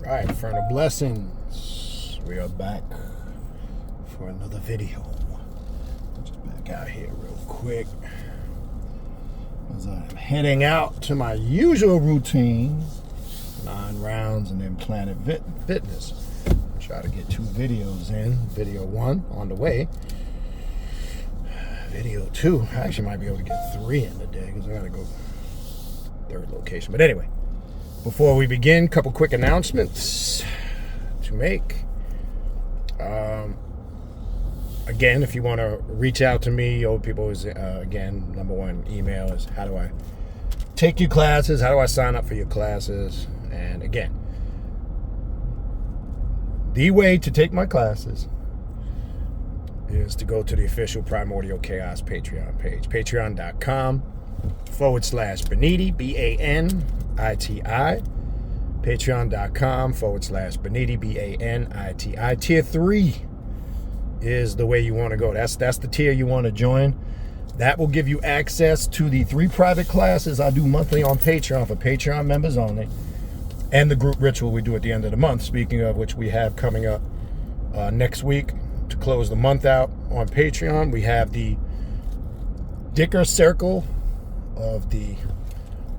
Alright, Infernal Blessings. We are back for another video. Just back out here real quick as I'm heading out to my usual routine. 9 rounds and then Planet Fitness. Try to get 2 videos in. Video 1 on the way. Video 2, I actually might be able to get 3 in today because I gotta go 3rd location. But anyway, before we begin, a couple quick announcements to make. Again, if you want to reach out to me, old people, is again, number 1 email is how do I take your classes? How do I sign up for your classes? And again, the way to take my classes is to go to the official Primordial Chaos Patreon page, patreon.com/Baniti, B-A-N-I-T-I, patreon.com/Baniti, B-A-N-I-T-I. Tier 3 is the way you want to go. That's the tier you want to join. That will give you access to the 3 private classes I do monthly on Patreon for Patreon members only, and the group ritual we do at the end of the month, speaking of which we have coming up next week. To close the month out on Patreon, we have the Dicker Circle of the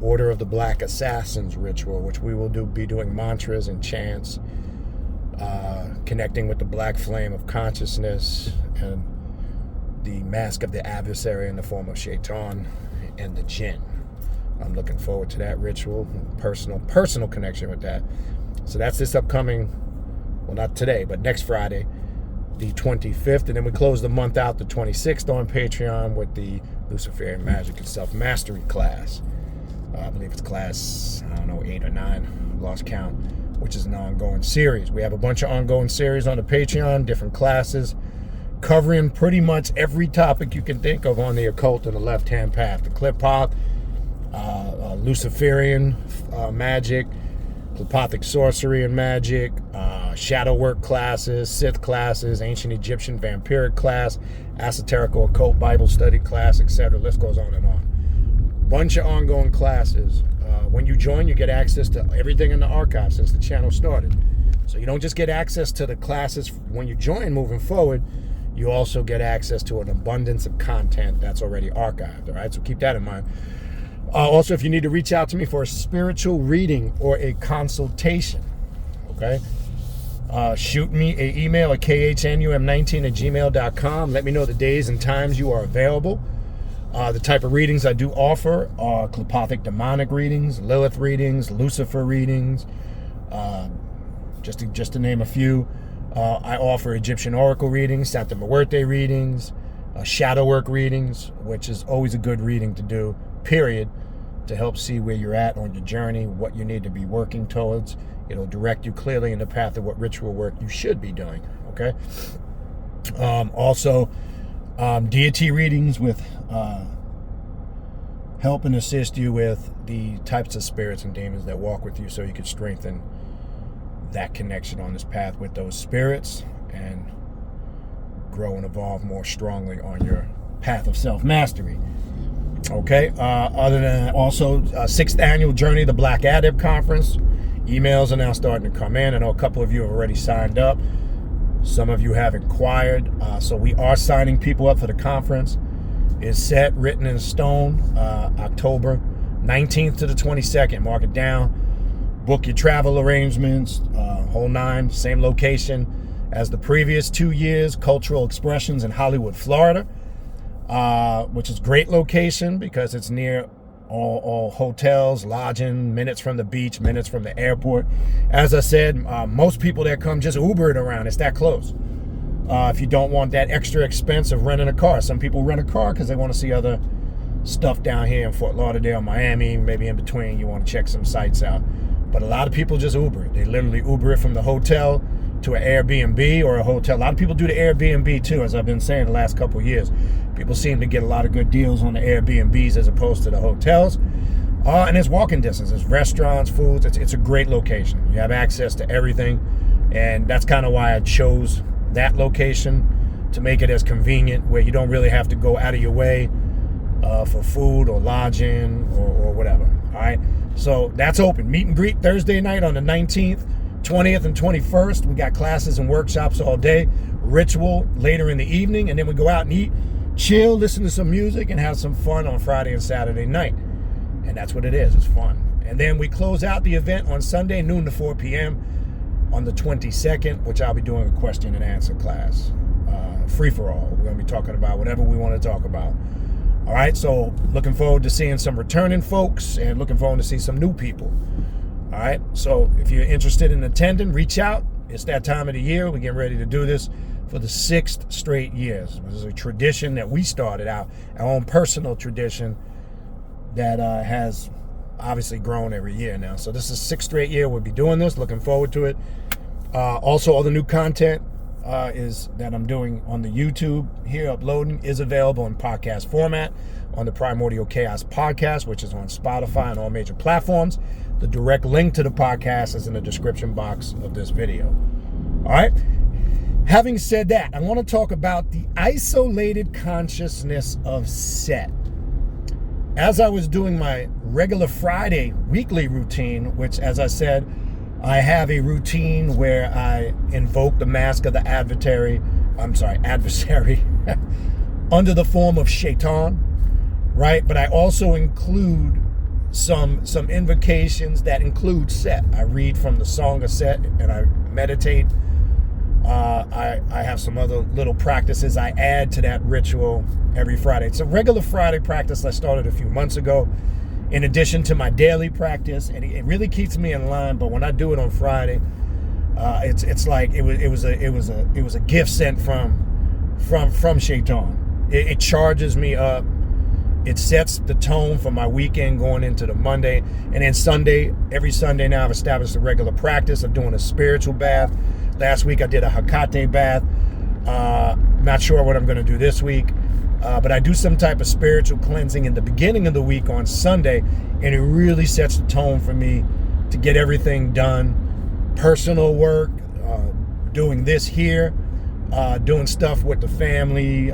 Order of the Black Assassins ritual, which we will be doing mantras and chants, connecting with the black flame of consciousness and the mask of the adversary in the form of Shaitan and the Jinn. I'm looking forward to that ritual, personal connection with that. So that's this upcoming, well, not today, but next Friday, the 25th, and then we close the month out the 26th on Patreon with the Luciferian Magic and Self-Mastery class. I believe it's class, 8 or 9, lost count, which is an ongoing series. We have a bunch of ongoing series on the Patreon, different classes, covering pretty much every topic you can think of on the occult and the left-hand path. The Clip-Hop, Luciferian magic, Clipothic sorcery and magic, shadow work classes, Sith classes, ancient Egyptian vampiric class, esoterical occult Bible study class, etc. List goes on and on. Bunch of ongoing classes. When you join, you get access to everything in the archive since the channel started. So you don't just get access to the classes when you join moving forward, you also get access to an abundance of content that's already archived. All right, so keep that in mind. Also, if you need to reach out to me for a spiritual reading or a consultation, okay, shoot me an email at khnum19@gmail.com. Let me know the days and times you are available. The type of readings I do offer are Clipothic demonic readings, Lilith readings, Lucifer readings, just to name a few. I offer Egyptian oracle readings, Santa Muerte readings, shadow work readings, which is always a good reading to do, period, to help see where you're at on your journey, what you need to be working towards. It'll direct you clearly in the path of what ritual work you should be doing, okay? Also, deity readings with help and assist you with the types of spirits and demons that walk with you so you can strengthen that connection on this path with those spirits and grow and evolve more strongly on your path of self-mastery. Okay, other than that, also 6th annual Journey of the Black Adept Conference. Emails are now starting to come in. I know a couple of you have already signed up. Some of you have inquired. So we are signing people up for the conference. It's set, written in stone, October 19th to the 22nd. Mark it down. Book your travel arrangements, whole 9, same location as the previous 2 years, Cultural Expressions in Hollywood, Florida. Which is great location because it's near all hotels, lodging, minutes from the beach, minutes from the airport. As I said, most people that come just Uber it around. It's that close. If you don't want that extra expense of renting a car. Some people rent a car because they want to see other stuff down here in Fort Lauderdale, Miami, maybe in between. You want to check some sites out. But a lot of people just Uber it. They literally Uber it from the hotel to an Airbnb or a hotel. A lot of people do the Airbnb too, as I've been saying the last couple of years. People seem to get a lot of good deals on the Airbnbs as opposed to the hotels. And it's walking distance. It's restaurants, foods. It's a great location. You have access to everything. And that's kind of why I chose that location, to make it as convenient where you don't really have to go out of your way for food or lodging or whatever. All right. So that's open. Meet and greet Thursday night on the 19th. 20th and 21st, we got classes and workshops all day, ritual later in the evening, and then we go out and eat, chill, listen to some music, and have some fun on Friday and Saturday night. And that's what it is. It's fun. And then we close out the event on Sunday, noon to 4 p.m. on the 22nd, which I'll be doing a question and answer class. Free-for-all. We're going to be talking about whatever we want to talk about. All right, so looking forward to seeing some returning folks and looking forward to see some new people. All right, so if you're interested in attending, reach out. It's that time of the year. We're getting ready to do this for the 6th straight years. This is a tradition that we started out, our own personal tradition that has obviously grown every year now. So this is 6th straight year we'll be doing this. Looking forward to it. Also, all the new content is that I'm doing on the YouTube here, uploading, is available in podcast format on the Primordial Chaos podcast, which is on Spotify and all major platforms. The direct link to the podcast is in the description box of this video. All right. Having said that, I want to talk about the Isolated Consciousness of Set. As I was doing my regular Friday weekly routine, which, as I said, I have a routine where I invoke the mask of the adversary under the form of Shaitan, right? But I also include some invocations that include Set. I read from the Song of Set and I meditate. I have some other little practices I add to that ritual every Friday. It's a regular Friday practice I started a few months ago, in addition to my daily practice, and it really keeps me in line. But when I do it on Friday, it's like it was a gift sent from Shaitan. It charges me up. It sets the tone for my weekend going into the Monday, and then Sunday. Every Sunday now, I've established a regular practice of doing a spiritual bath. Last week I did a Hecate bath. Not sure what I'm going to do this week. But I do some type of spiritual cleansing in the beginning of the week on Sunday, and it really sets the tone for me to get everything done. Personal work, doing this here, doing stuff with the family,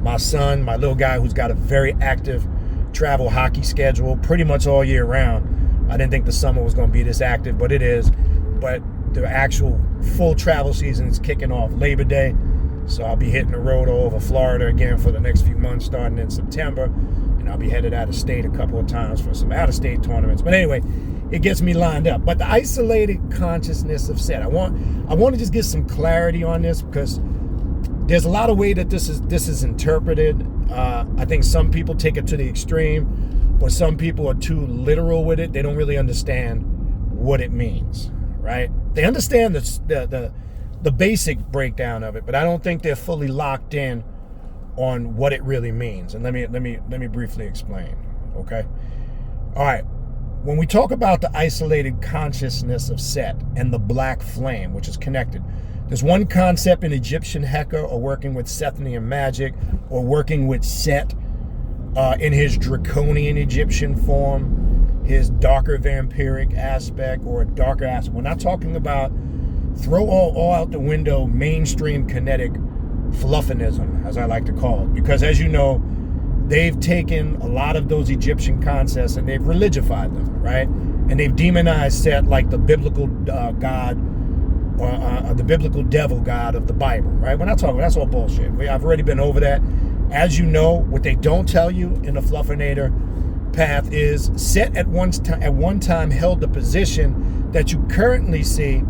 my son, my little guy who's got a very active travel hockey schedule pretty much all year round. I didn't think the summer was going to be this active, but it is. But the actual full travel season is kicking off Labor Day. So I'll be hitting the road all over Florida again for the next few months, starting in September. And I'll be headed out of state a couple of times for some out-of-state tournaments. But anyway, it gets me lined up. But the Isolated Consciousness of Set. I want to just get some clarity on this, because there's a lot of way that this is interpreted. I think some people take it to the extreme, or some people are too literal with it. They don't really understand what it means, right? They understand the basic breakdown of it, but I don't think they're fully locked in on what it really means. And let me briefly explain. Okay. All right. When we talk about the Isolated Consciousness of Set and the black flame, which is connected, there's one concept in Egyptian Heka, or working with Sethnian magic, or working with Set in his draconian Egyptian form, his darker vampiric aspect, or a darker aspect. We're not talking about throw all out the window mainstream kinetic fluffinism, as I like to call it, because as you know, they've taken a lot of those Egyptian concepts and they've religified them, right? And they've demonized Set like the biblical god, or the biblical devil god of the Bible, right? We're not talking, that's all bullshit. I've already been over that. As you know, what they don't tell you in the Fluffinator path is Set at one time held the position that you currently see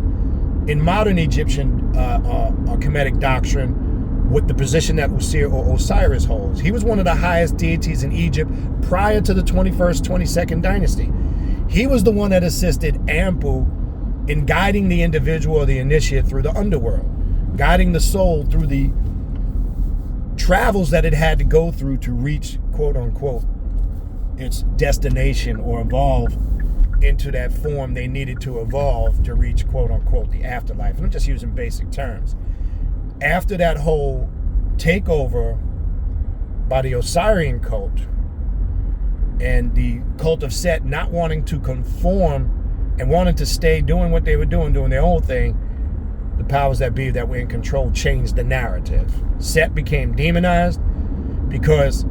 in modern Egyptian Kemetic doctrine, with the position that Osir or Osiris holds. He was one of the highest deities in Egypt prior to the 21st, 22nd dynasty. He was the one that assisted Ampu in guiding the individual or the initiate through the underworld, guiding the soul through the travels that it had to go through to reach, quote unquote, its destination, or evolve into that form they needed to evolve to reach, quote unquote, the afterlife. And I'm just using basic terms. After that whole takeover by the Osirian cult and the cult of Set not wanting to conform and wanting to stay doing what they were doing their own thing, the powers that be that were in control changed the narrative. Set became demonized because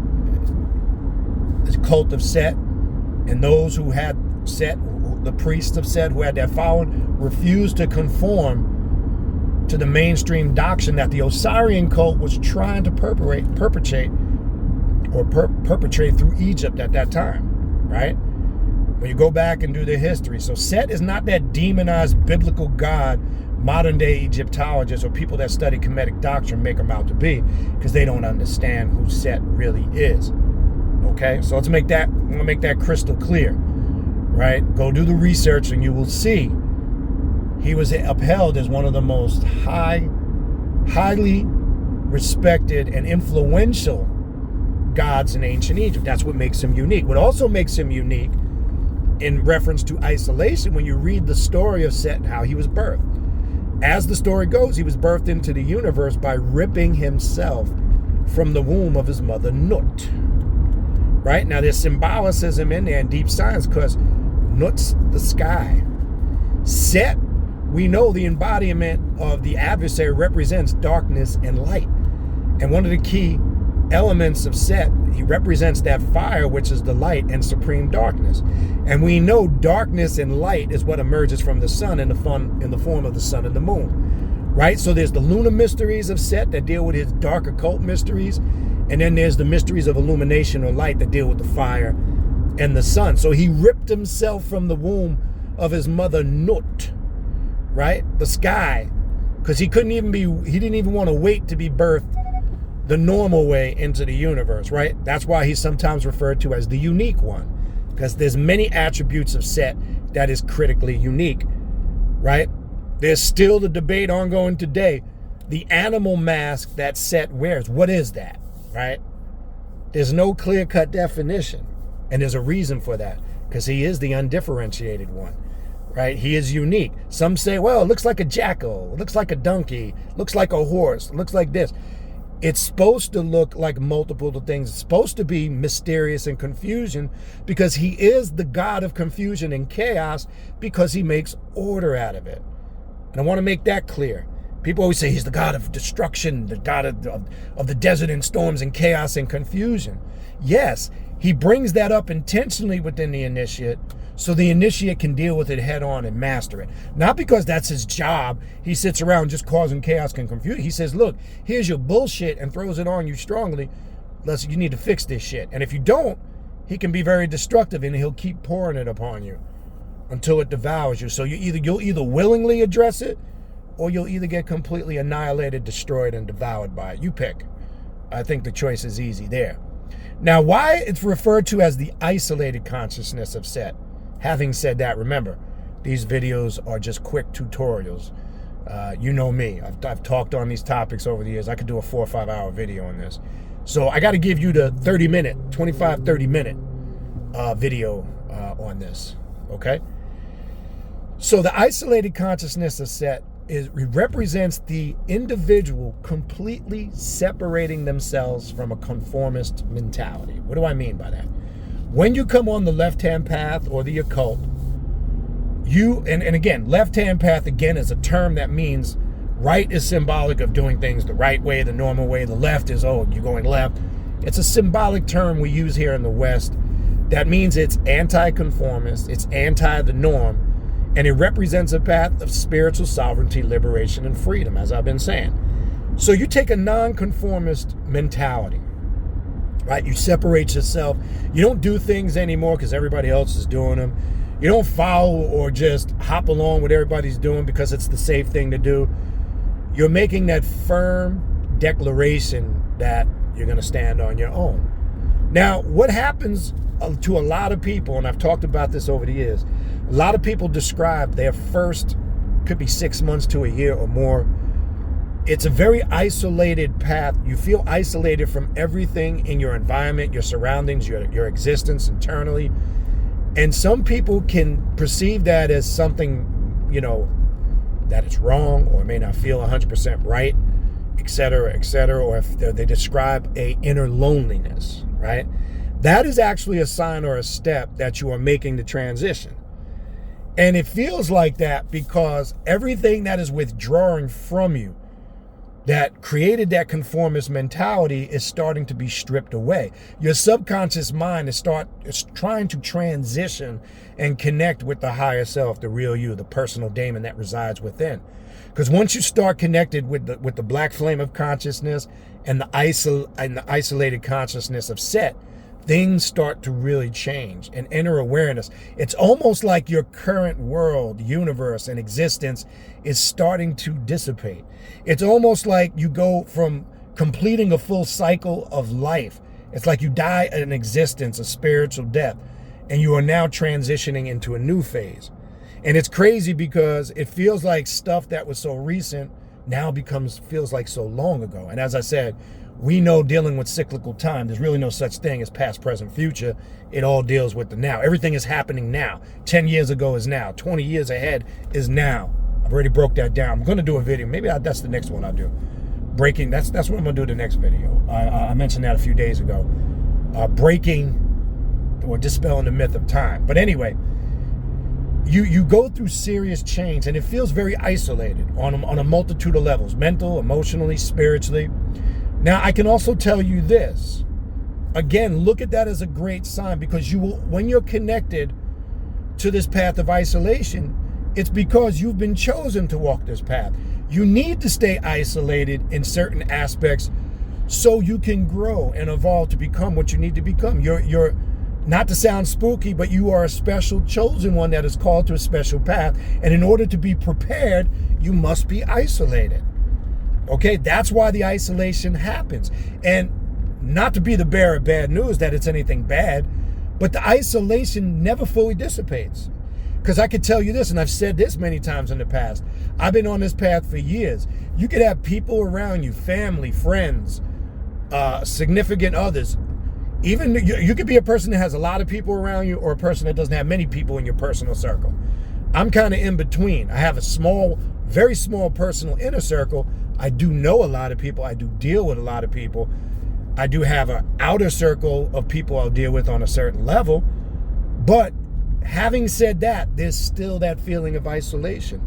the cult of Set and those who had Set, the priests of Set who had that following, refused to conform to the mainstream doctrine that the Osirian cult was trying to perpetrate through Egypt at that time, right? When you go back and do the history. So Set is not that demonized biblical god modern day Egyptologists or people that study Kemetic doctrine make him out to be, because they don't understand who Set really is. Okay, so I'm gonna make that crystal clear, right? Go do the research and you will see he was upheld as one of the most highly respected and influential gods in ancient Egypt. That's what makes him unique. What also makes him unique in reference to isolation, when you read the story of Set and how he was birthed. As the story goes, he was birthed into the universe by ripping himself from the womb of his mother Nut. Right? Now there's symbolicism in there and deep science, because Nut's the sky. Set, we know the embodiment of the adversary represents darkness and light. And one of the key elements of Set, he represents that fire, which is the light and supreme darkness. And we know darkness and light is what emerges from the sun in the form of the sun and the moon, right? So there's the lunar mysteries of Set that deal with his dark occult mysteries, and then there's the mysteries of illumination or light that deal with the fire and the sun. So he ripped himself from the womb of his mother Nut, right? The sky, because he didn't even want to wait to be birthed the normal way into the universe, right? That's why he's sometimes referred to as the unique one, because there's many attributes of Set that is critically unique, right? There's still the debate ongoing today. The animal mask that Set wears, what is that, right? There's no clear-cut definition, and there's a reason for that, because he is the undifferentiated one, right? He is unique. Some say, well, it looks like a jackal, it looks like a donkey, looks like a horse, it looks like this. It's supposed to look like multiple things. It's supposed to be mysterious and confusion, because he is the god of confusion and chaos, because he makes order out of it. And I want to make that clear. People always say he's the god of destruction, the god of the desert and storms and chaos and confusion. Yes, he brings that up intentionally within the initiate, so the initiate can deal with it head on and master it. Not because that's his job. He sits around just causing chaos and confusion. He says, look, here's your bullshit, and throws it on you strongly. You need to fix this shit. And if you don't, he can be very destructive, and he'll keep pouring it upon you until it devours you. So you'll either willingly address it, or you'll either get completely annihilated, destroyed, and devoured by it. You pick. I think the choice is easy there. Now, why it's referred to as the isolated consciousness of Set. Having said that, remember, these videos are just quick tutorials. You know me. I've talked on these topics over the years. I could do a 4 or 5 hour video on this. So I got to give you the 30 minute video on this, okay? So the isolated consciousness of Set represents the individual completely separating themselves from a conformist mentality. What do I mean by that? When you come on the left-hand path or the occult, and again, left-hand path, again, is a term that means right is symbolic of doing things the right way, the normal way. The left is, oh, you're going left. It's a symbolic term we use here in the West. That means it's anti-conformist, it's anti the norm, and it represents a path of spiritual sovereignty, liberation, and freedom, as I've been saying. So you take a non-conformist mentality, right? You separate yourself. You don't do things anymore because everybody else is doing them. You don't follow or just hop along with everybody's doing because it's the safe thing to do. You're making that firm declaration that you're going to stand on your own. Now, what happens to a lot of people, and I've talked about this over the years, a lot of people describe their first, could be 6 months to a year or more. It's a very isolated path. You feel isolated from everything in your environment, your surroundings, your existence internally. And some people can perceive that as something, that it's wrong, or may not feel 100% right, et cetera, or if they describe a inner loneliness, right? That is actually a sign or a step that you are making the transition. And it feels like that because everything that is withdrawing from you that created that conformist mentality is starting to be stripped away. Your subconscious mind is trying to transition and connect with the higher self, the real you, the personal daemon that resides within. Because once you start connected with the black flame of consciousness and the isolated consciousness of set, things start to really change and inner awareness. It's almost like your current world, universe, and existence is starting to dissipate. It's almost like you go from completing a full cycle of life. It's like you die an existence, a spiritual death, and you are now transitioning into a new phase. And it's crazy because it feels like stuff that was so recent now feels like so long ago. And as I said, we know dealing with cyclical time, there's really no such thing as past, present, future. It all deals with the now. Everything is happening now. 10 years ago is now. 20 years ahead is now. I've already broke that down. I'm going to do a video. Maybe that's the next one I'll do. Breaking, that's what I'm going to do the next video. I mentioned that a few days ago. Breaking or dispelling the myth of time. But anyway, you go through serious change, and it feels very isolated on a multitude of levels, mental, emotionally, spiritually. Now, I can also tell you this. Again, look at that as a great sign, because when you're connected to this path of isolation, it's because you've been chosen to walk this path. You need to stay isolated in certain aspects so you can grow and evolve to become what you need to become. You're not to sound spooky, but you are a special chosen one that is called to a special path. And in order to be prepared, you must be isolated. Okay, that's why the isolation happens. And not to be the bearer of bad news that it's anything bad, but the isolation never fully dissipates. Because I could tell you this, and I've said this many times in the past, I've been on this path for years. You could have people around you, family, friends, significant others. Even you could be a person that has a lot of people around you, or a person that doesn't have many people in your personal circle. I'm kind of in between. I have a very small personal inner circle. I do know a lot of people. I do deal with a lot of people. I do have an outer circle of people I'll deal with on a certain level. But having said that, there's still that feeling of isolation.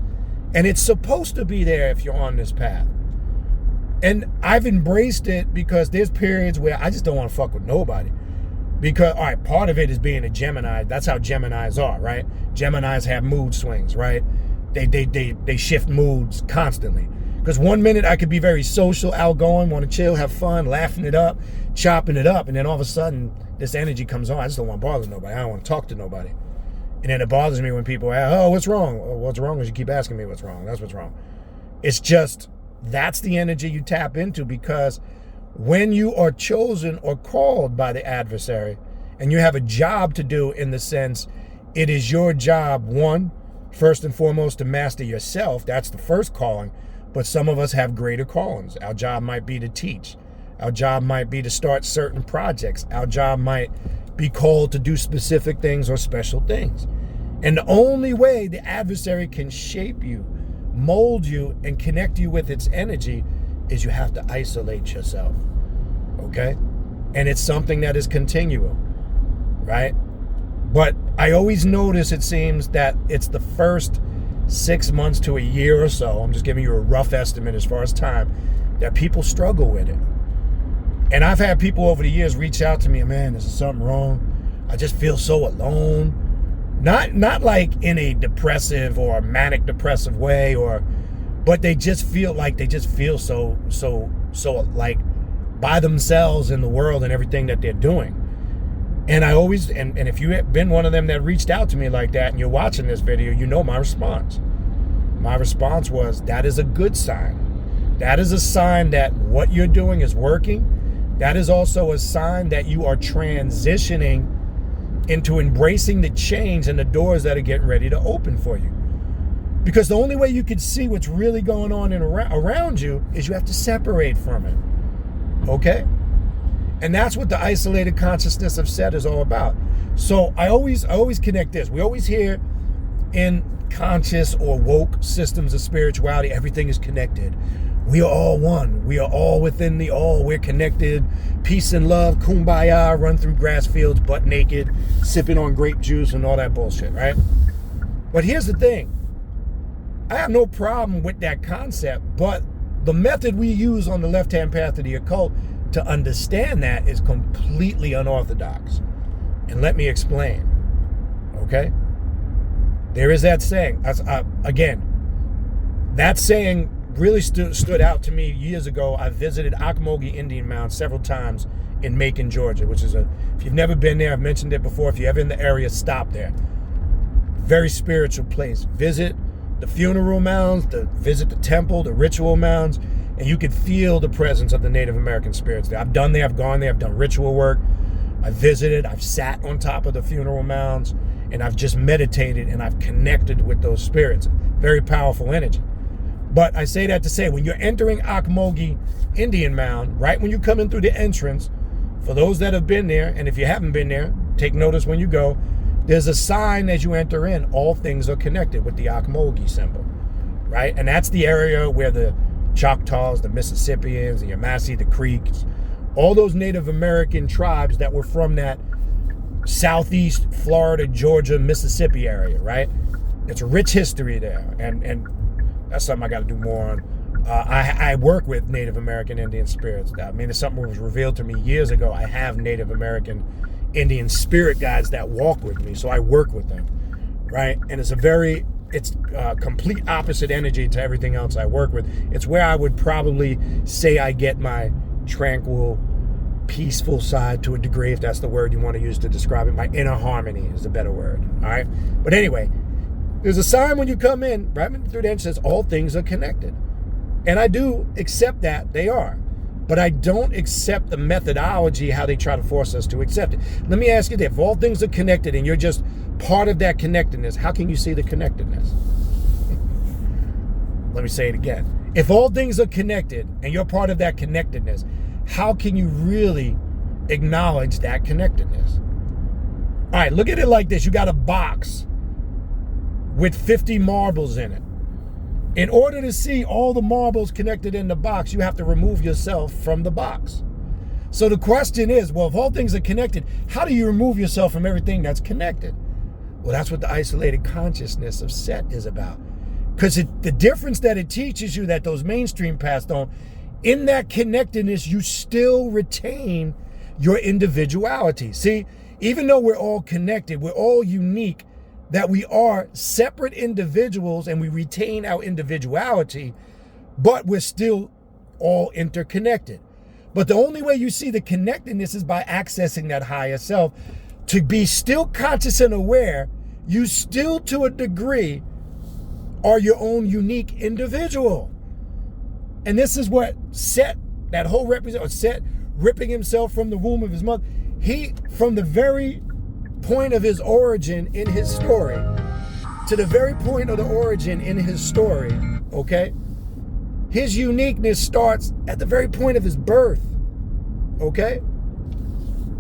And it's supposed to be there if you're on this path. And I've embraced it because there's periods where I just don't want to fuck with nobody. Because, all right, part of it is being a Gemini. That's how Geminis are, right? Geminis have mood swings, right? They shift moods constantly. Because one minute I could be very social, outgoing, want to chill, have fun, laughing it up, chopping it up. And then all of a sudden, this energy comes on. I just don't want to bother nobody. I don't want to talk to nobody. And then it bothers me when people ask, oh, what's wrong? Oh, what's wrong is you keep asking me what's wrong. That's what's wrong. It's just, that's the energy you tap into, because when you are chosen or called by the adversary and you have a job to do, in the sense, it is your job, one, first and foremost, to master yourself. That's the first calling. But some of us have greater callings. Our job might be to teach. Our job might be to start certain projects. Our job might be called to do specific things or special things. And the only way the adversary can shape you, mold you, and connect you with its energy is you have to isolate yourself. Okay? And it's something that is continual, right? But I always notice, it seems, that it's the first 6 months to a year or so, I'm just giving you a rough estimate as far as time, that people struggle with it. And I've had people over the years reach out to me, man, is something wrong? I just feel so alone. Not like in a depressive or manic depressive way, but they just feel so like by themselves in the world and everything that they're doing. And I always, and if you have been one of them that reached out to me like that and you're watching this video, you know my response. My response was, that is a good sign. That is a sign that what you're doing is working. That is also a sign that you are transitioning into embracing the change and the doors that are getting ready to open for you. Because the only way you can see what's really going on around you is you have to separate from it. Okay? And that's what the isolated consciousness of set is all about. So I always connect this. We always hear in conscious or woke systems of spirituality, everything is connected. We are all one. We are all within the all. We're connected. Peace and love, kumbaya, run through grass fields, butt naked, sipping on grape juice and all that bullshit, right? But here's the thing. I have no problem with that concept, but the method we use on the left-hand path of the occult to understand that is completely unorthodox. And let me explain, okay? There is that saying. Again, that saying really stood out to me years ago. I visited Ocmulgee Indian Mound several times in Macon, Georgia, which is if you've never been there, I've mentioned it before. If you're ever in the area, stop there. Very spiritual place. Visit the funeral mounds, visit the temple, the ritual mounds, and you could feel the presence of the Native American spirits there. I've done there, I've gone there, I've done ritual work. I've visited, I've sat on top of the funeral mounds, and I've just meditated and I've connected with those spirits. Very powerful energy. But I say that to say, when you're entering Ocmulgee Indian Mound, right when you come in through the entrance, for those that have been there, and if you haven't been there, take notice when you go, there's a sign as you enter in, all things are connected with the Ocmulgee symbol, right? And that's the area where the Choctaws, the Mississippians, the Yamasee, the Creeks, all those Native American tribes that were from that southeast Florida, Georgia, Mississippi area, right? It's a rich history there, and that's something I got to do more on. I work with Native American Indian spirits. I mean, it's something that was revealed to me years ago. I have Native American Indian spirit guides that walk with me, so I work with them, right? And it's complete opposite energy to everything else I work with. It's where I would probably say I get my tranquil, peaceful side to a degree, if that's the word you want to use to describe it. My inner harmony is a better word, all right? But anyway, there's a sign when you come in, right through the entrance, says all things are connected. And I do accept that they are. But I don't accept the methodology, how they try to force us to accept it. Let me ask you this. If all things are connected and you're just part of that connectedness, how can you see the connectedness? Let me say it again. If all things are connected and you're part of that connectedness, how can you really acknowledge that connectedness? All right, look at it like this. You got a box with 50 marbles in it. In order to see all the marbles connected in the box, you have to remove yourself from the box. So the question is, well, if all things are connected, how do you remove yourself from everything that's connected? Well, that's what the isolated consciousness of Set is about. Because the difference that it teaches you that those mainstream paths don't, in that connectedness, you still retain your individuality. See, even though we're all connected, we're all unique, that we are separate individuals and we retain our individuality, but we're still all interconnected. But the only way you see the connectedness is by accessing that higher self. To be still conscious and aware, you still, to a degree, are your own unique individual. And this is what Set, that whole Set ripping himself from the womb of his mother, he, from the very point of his origin in his story to the very point of the origin in his story, okay, his uniqueness starts at the very point of his birth, okay,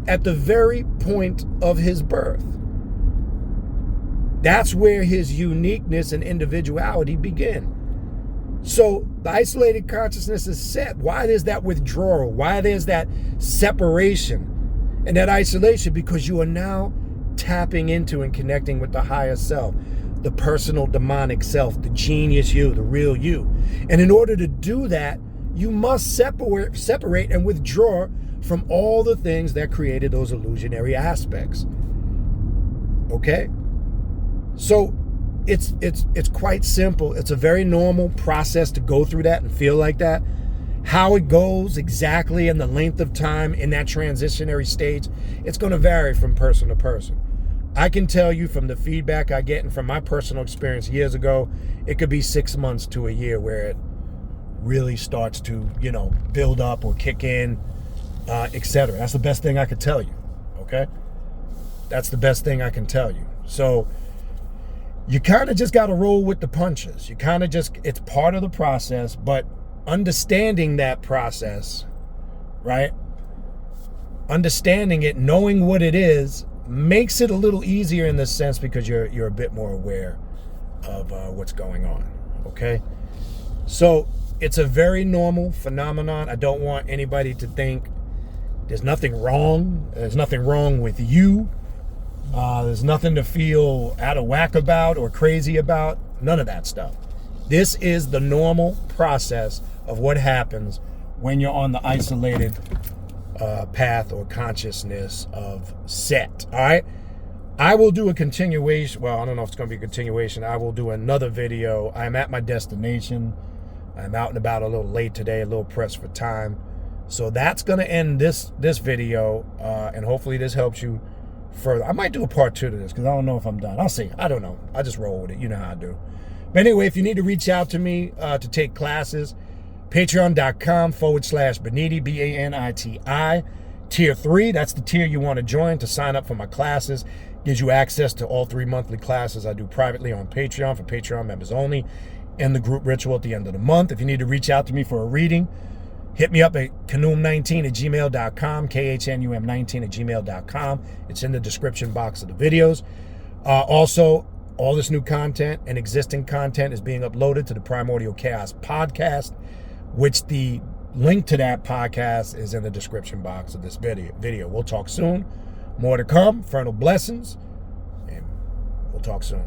at the very point of his birth. That's where his uniqueness and individuality begin. So the isolated consciousness is Set. Why there's that withdrawal? Why there's that separation and that isolation? Because you are now tapping into and connecting with the higher self, the personal demonic self, the genius you, the real you. And in order to do that, you must separate and withdraw from all the things that created those illusionary aspects. Okay? So it's quite simple. It's a very normal process to go through that and feel like that. How it goes exactly and the length of time in that transitionary stage, it's going to vary from person to person. I can tell you from the feedback I get and from my personal experience years ago, it could be 6 months to a year where it really starts to, build up or kick in, etc. That's the best thing I could tell you, okay? That's the best thing I can tell you. So you kind of just got to roll with the punches. You kind of just, it's part of the process, but understanding that process, right? Understanding it, knowing what it is, makes it a little easier in this sense because you're a bit more aware of what's going on, okay? So it's a very normal phenomenon. I don't want anybody to think there's nothing wrong. There's nothing wrong with you. There's nothing to feel out of whack about or crazy about. None of that stuff. This is the normal process of what happens when you're on the isolated path or consciousness of set. All right. I will do a continuation. Well, I don't know if it's going to be a continuation. I will do another video. I'm at my destination. I'm out and about a little late today, a little pressed for time. So that's going to end this video, and hopefully this helps you further. I might do a part 2 to this because I don't know if I'm done. I'll see. I don't know. I just roll with it. You know how I do. But anyway, if you need to reach out to me to take classes, patreon.com/Baniti, Baniti. Tier 3, that's the tier you want to join to sign up for my classes. Gives you access to all 3 monthly classes I do privately on Patreon for Patreon members only, and the group ritual at the end of the month. If you need to reach out to me for a reading, hit me up at knum19@gmail.com, KHNUM19@gmail.com. It's in the description box of the videos. Also, all this new content and existing content is being uploaded to the Primordial Chaos podcast, which the link to that podcast is in the description box of this video. We'll talk soon. More to come. Fernal blessings. And we'll talk soon.